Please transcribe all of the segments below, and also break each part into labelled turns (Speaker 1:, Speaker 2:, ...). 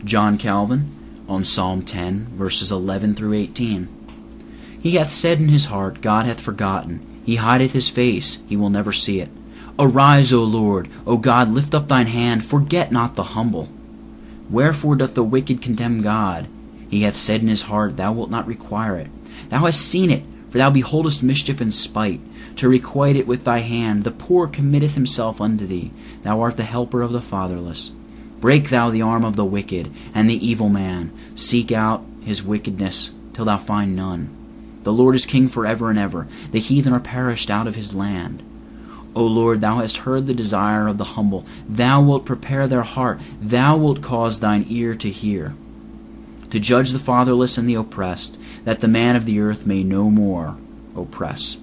Speaker 1: John Calvin, on Psalm 10, verses 11 through 18. He hath said in his heart, God hath forgotten. He hideth his face, he will never see it. Arise, O Lord, O God, lift up thine hand, forget not the humble. Wherefore doth the wicked contemn God? He hath said in his heart, Thou wilt not require it. Thou hast seen it, for thou beholdest mischief and spite, to requite it with thy hand. The poor committeth himself unto thee. Thou art the helper of the fatherless. Break thou the arm of the wicked, and the evil man. Seek out his wickedness, till thou find none. The Lord is king forever and ever. The heathen are perished out of his land. O Lord, thou hast heard the desire of the humble. Thou wilt prepare their heart. Thou wilt cause thine ear to hear, to judge the fatherless and the oppressed, that the man of the earth may no more oppress.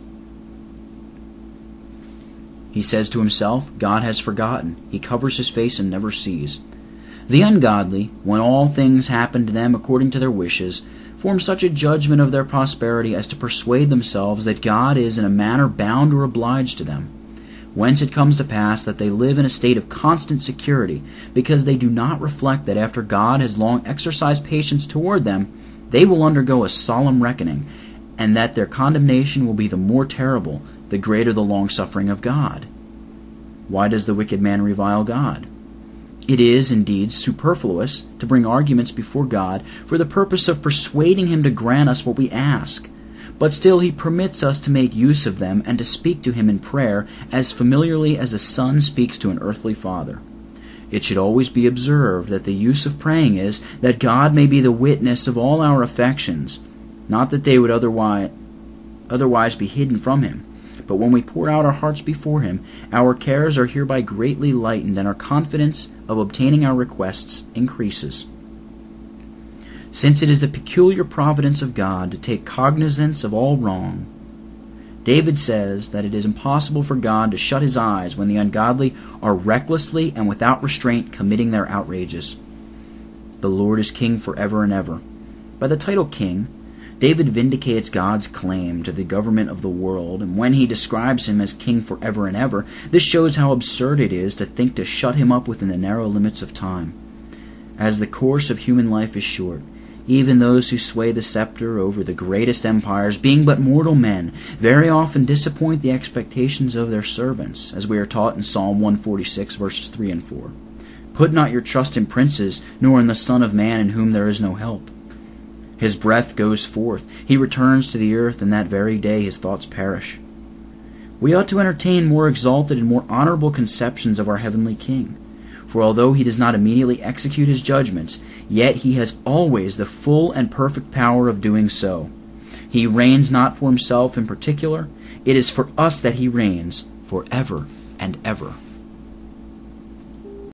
Speaker 1: He says to himself, God has forgotten. He covers his face and never sees. The ungodly, when all things happen to them according to their wishes, form such a judgment of their prosperity as to persuade themselves that God is in a manner bound or obliged to them. Whence it comes to pass that they live in a state of constant security, because they do not reflect that after God has long exercised patience toward them, they will undergo a solemn reckoning, and that their condemnation will be the more terrible, the greater the long-suffering of God. Why does the wicked man revile God? It is, indeed, superfluous to bring arguments before God for the purpose of persuading him to grant us what we ask. But still he permits us to make use of them and to speak to him in prayer as familiarly as a son speaks to an earthly father. It should always be observed that the use of praying is that God may be the witness of all our affections, not that they would otherwise be hidden from him. But when we pour out our hearts before him, our cares are hereby greatly lightened, and our confidence of obtaining our requests increases. Since it is the peculiar providence of God to take cognizance of all wrong, David says that it is impossible for God to shut his eyes when the ungodly are recklessly and without restraint committing their outrages. The Lord is king forever and ever. By the title king, David vindicates God's claim to the government of the world, and when he describes him as king forever and ever, this shows how absurd it is to think to shut him up within the narrow limits of time. As the course of human life is short, even those who sway the scepter over the greatest empires, being but mortal men, very often disappoint the expectations of their servants, as we are taught in Psalm 146, verses 3 and 4. Put not your trust in princes, nor in the Son of Man, in whom there is no help. His breath goes forth, he returns to the earth, and that very day his thoughts perish. We ought to entertain more exalted and more honorable conceptions of our heavenly King. For although he does not immediately execute his judgments, yet he has always the full and perfect power of doing so. He reigns not for himself in particular. It is for us that he reigns forever and ever.